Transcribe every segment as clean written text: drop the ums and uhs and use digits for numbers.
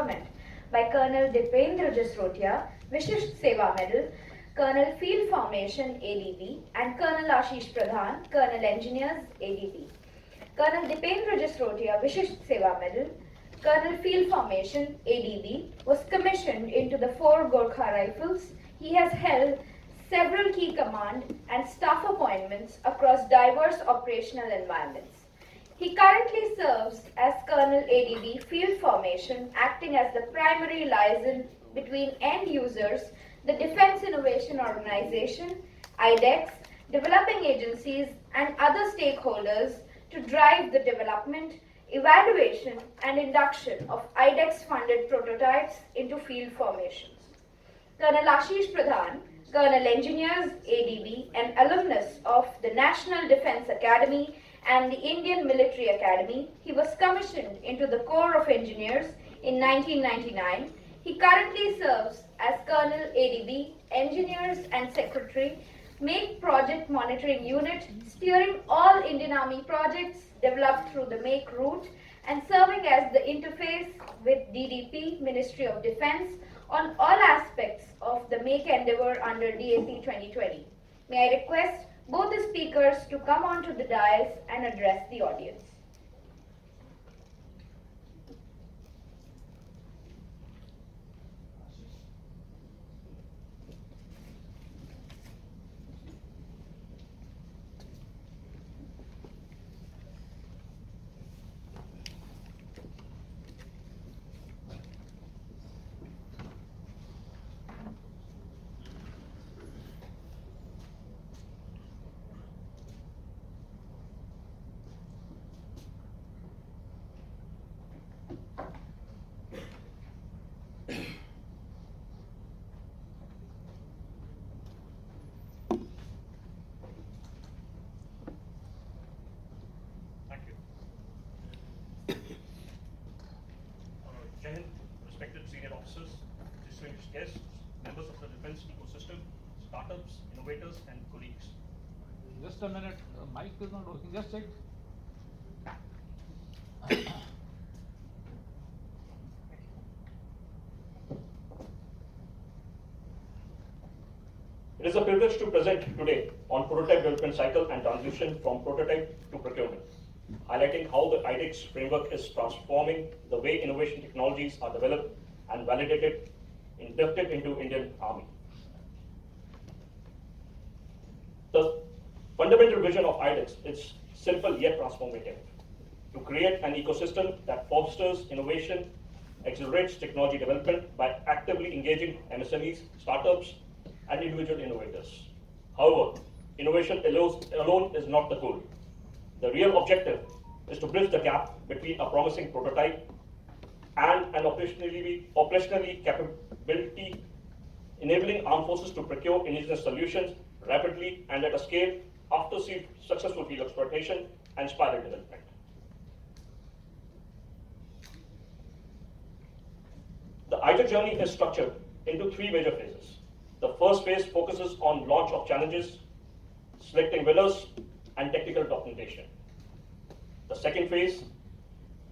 Procurement by Colonel Col Jasrotia, Vishisht Seva Medal, Colonel Field Formation ADB, and Colonel Ashish Pradhan, Colonel Engineers ADB. Colonel Col Jasrotia, Vishisht Seva Medal, Colonel Field Formation ADB, was commissioned into the 4 Gorkha Rifles. He has held several key command and staff appointments across diverse operational environments. He currently serves as Colonel ADB Field Formation, acting as the primary liaison between end users, the Defense Innovation Organization, IDEX, developing agencies, and other stakeholders to drive the development, evaluation, and induction of IDEX-funded prototypes into field formations. Colonel Ashish Pradhan, Colonel Engineers ADB, an alumnus of the National Defense Academy and the Indian Military Academy, he was commissioned into the Corps of Engineers in 1999. He currently serves as Colonel ADB, Engineers and Secretary, MAKE Project Monitoring Unit, steering all Indian Army projects developed through the MAKE route and serving as the interface with DDP, Ministry of Defense, on all aspects of the MAKE endeavor under DAP 2020. May I request both the speakers to come onto the dais and address the audience. Respected senior officers, distinguished guests, members of the defense ecosystem, startups, innovators, and colleagues. Just a minute, mic is not working, just check. It is a privilege to present today on prototype development cycle and transition from prototype to procurement, highlighting how the IDEX framework is transforming the way innovation technologies are developed and validated, inducted into Indian Army. The fundamental vision of IDEX is simple yet transformative: to create an ecosystem that fosters innovation, accelerates technology development by actively engaging MSMEs, startups, and individual innovators. However, innovation alone is not the goal. The real objective is to bridge the gap between a promising prototype and an operationally capability, enabling armed forces to procure indigenous solutions rapidly and at a scale after successful field exploitation and spiral development. The IDEX journey is structured into 3 major phases. The first phase focuses on launch of challenges, selecting winners, and technical documentation. The second phase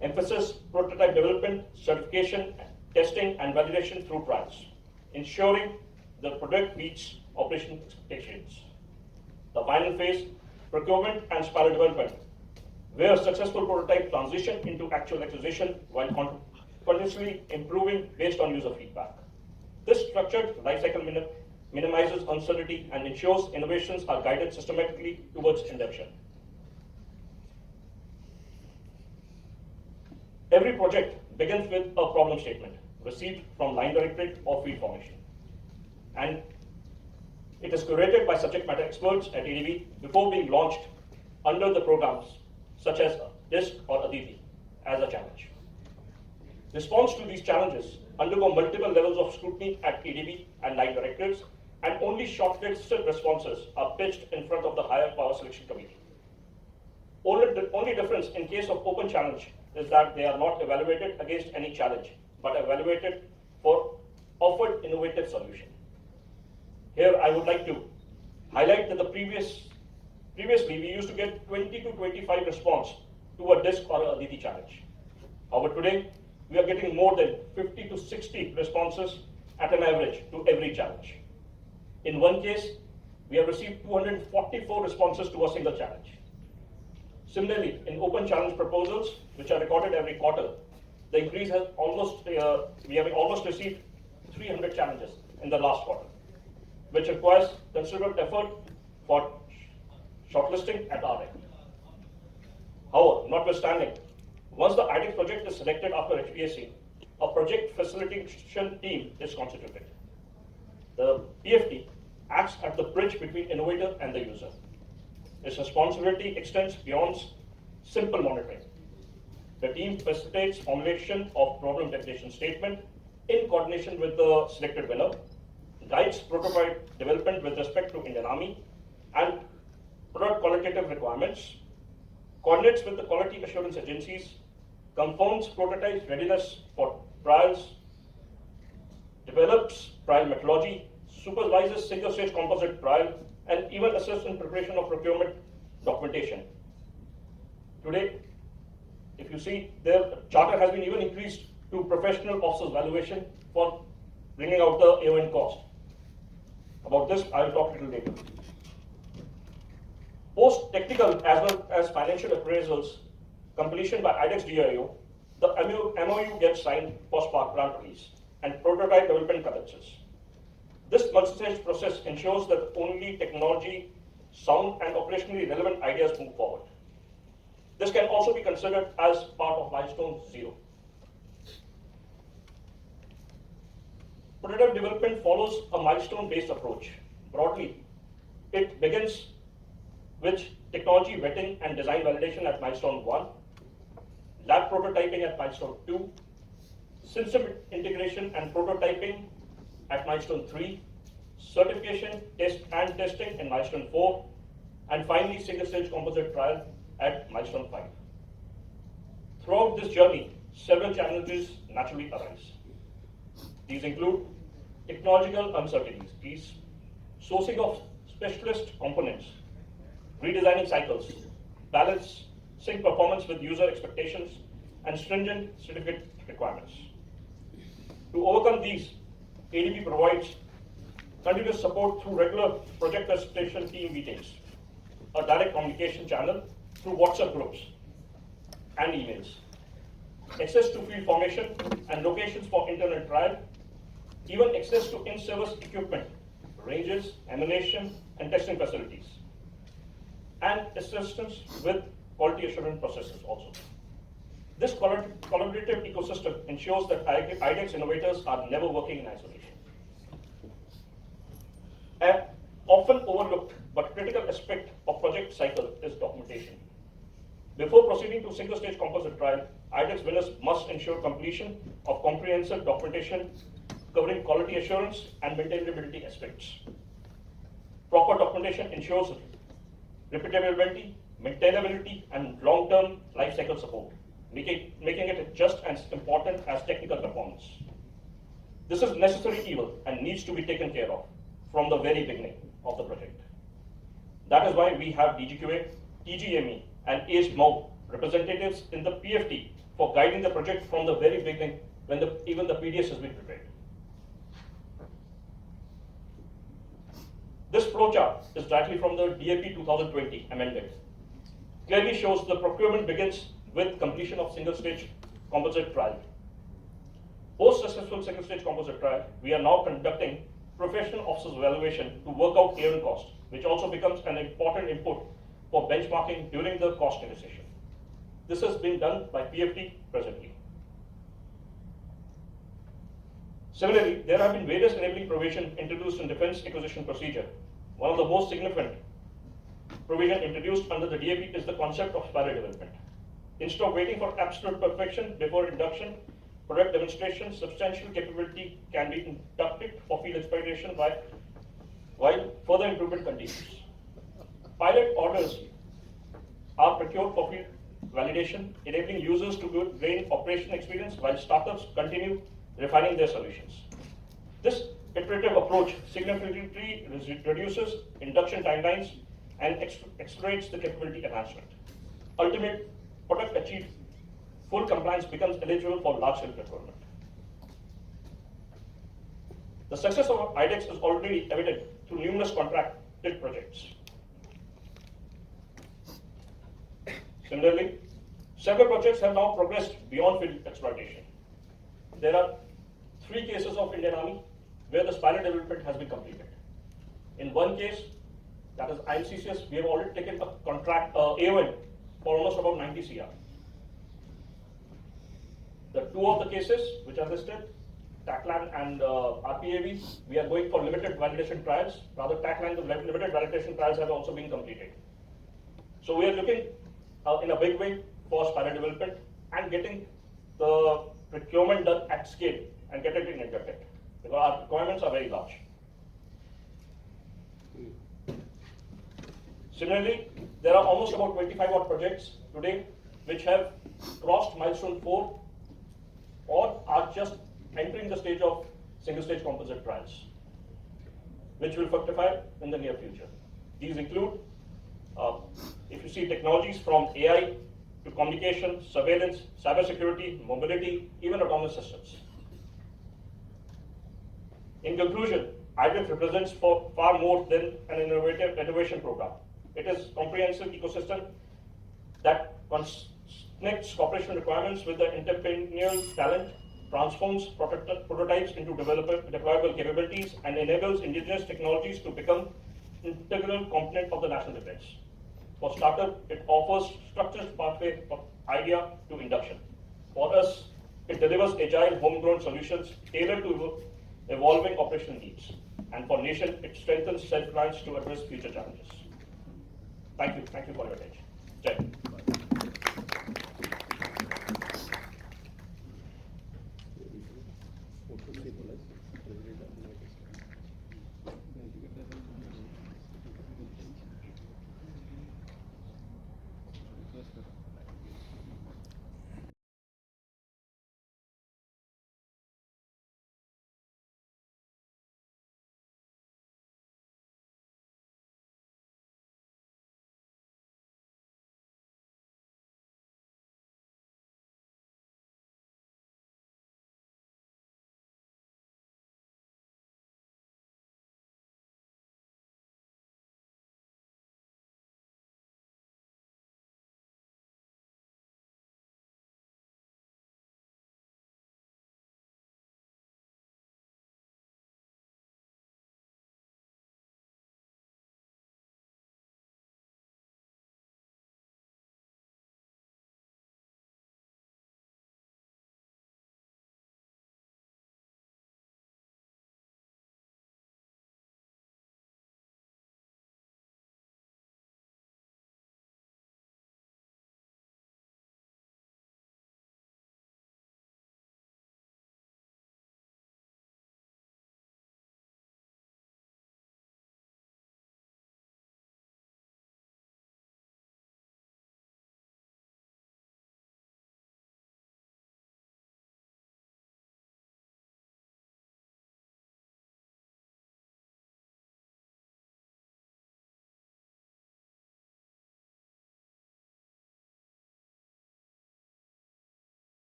emphasizes prototype development, certification, testing, and validation through trials, ensuring the product meets operational expectations. The final phase, procurement and spiral development, where a successful prototype transition into actual acquisition while continuously improving based on user feedback. This structured lifecycle minimizes uncertainty and ensures innovations are guided systematically towards induction. Every project begins with a problem statement received from line directorate or field formation, and it is curated by subject matter experts at ADB before being launched under the programs such as DISC or ADB as a challenge. Response to these challenges undergo multiple levels of scrutiny at ADB and line directors, and only shortlisted responses are pitched in front of the higher power selection committee. Only difference in case of open challenge is that they are not evaluated against any challenge, but evaluated for offered innovative solution. Here I would like to highlight that previously we used to get 20 to 25 response to a DISC or a ADB challenge. However, today we are getting more than 50 to 60 responses at an average to every challenge. In one case, we have received 244 responses to a single challenge. Similarly, in open challenge proposals, which are recorded every quarter, the increase has we have almost received 300 challenges in the last quarter, which requires considerable effort for shortlisting at our end. However, notwithstanding, once the IDEX project is selected after HPSC, a project facilitation team is constituted. The PFT acts as the bridge between innovator and the user. Its responsibility extends beyond simple monitoring. The team facilitates formulation of problem definition statement in coordination with the selected winner, guides prototype development with respect to Indian Army and product qualitative requirements, coordinates with the quality assurance agencies, confirms prototype readiness for trials, develops trial methodology, supervises single-stage composite trial, and even assists in preparation of procurement documentation. Today, if you see, the charter has been even increased to professional officers valuation for bringing out the AON cost. About this, I will talk a little later. Post technical as well as financial appraisals completion by IDEX DIO, the MOU gets signed for spark grant release and prototype development commences. This multi-stage process ensures that only technology, sound and operationally relevant ideas move forward. This can also be considered as part of milestone 0. Prototype development follows a milestone-based approach. Broadly, it begins with technology vetting and design validation at milestone 1, lab prototyping at milestone 2, system integration and prototyping at milestone 3, certification, test and testing in milestone 4, and finally single-stage composite trial at milestone 5. Throughout this journey, several challenges naturally arise. These include technological uncertainties, sourcing of specialist components, redesigning cycles, balancing performance with user expectations, and stringent certificate requirements. To overcome these, ADB provides continuous support through regular project presentation team meetings, a direct communication channel through WhatsApp groups and emails, access to field formation and locations for internal trial, even access to in-service equipment, ranges, ammunition, and testing facilities, and assistance with quality assurance processes also. This collaborative ecosystem ensures that IDEX innovators are never working in isolation. An often overlooked but critical aspect of project cycle is documentation. Before proceeding to single-stage composite trial, IDEX winners must ensure completion of comprehensive documentation covering quality assurance and maintainability aspects. Proper documentation ensures repeatability, maintainability, and long-term life cycle support, making it just as important as technical performance. This is necessary evil and needs to be taken care of from the very beginning of the project. That is why we have DGQA, TGME, and ACE-MOU representatives in the PFT for guiding the project from the very beginning when even the PDS has been prepared. This flowchart is directly from the DAP 2020 amendment. Clearly shows the procurement begins with completion of single-stage composite trial. Post-successful single-stage composite trial, we are now conducting professional officers evaluation to work out AON cost, which also becomes an important input for benchmarking during the cost negotiation. This has been done by PFT presently. Similarly, there have been various enabling provisions introduced in defense acquisition procedure. One of the most significant provision introduced under the DAP is the concept of spiral development. Instead of waiting for absolute perfection before induction, product demonstration, substantial capability can be inducted for field exploitation while further improvement continues. Pilot orders are procured for field validation, enabling users to gain operational experience while startups continue refining their solutions. This iterative approach significantly reduces induction timelines and accelerates the capability enhancement. Ultimate product achieved full compliance becomes eligible for large-scale procurement. The success of IDEX is already evident through numerous contracted projects. Similarly, several projects have now progressed beyond field exploitation. There are 3 cases of Indian Army where the spiral development has been completed. In one case, that is IMCCS, we have already taken a contract, AON, for almost about 90 CR. The 2 of the cases which are listed, TACLAN and RPAV, we are going for limited validation trials. Rather, TACLAN, the limited validation trials have also been completed. So we are looking in a big way for spiral development and getting the procurement done at scale and get it inducted, because our requirements are very large. Similarly, there are almost about 25 odd projects today which have crossed milestone 4 or are just entering the stage of single-stage composite trials, which will fructify in the near future. These include, if you see, technologies from AI to communication, surveillance, cybersecurity, mobility, even autonomous systems. In conclusion, IDEX represents far more than an innovation program. It is a comprehensive ecosystem that connects cooperation requirements with the entrepreneurial talent, transforms prototypes into deployable capabilities, and enables indigenous technologies to become integral component of the national defense. For startup, it offers structured pathway of idea to induction. For us, it delivers agile, homegrown solutions tailored to evolving operational needs. And for nation, it strengthens self-reliance to address future challenges. Thank you for your attention. Jai.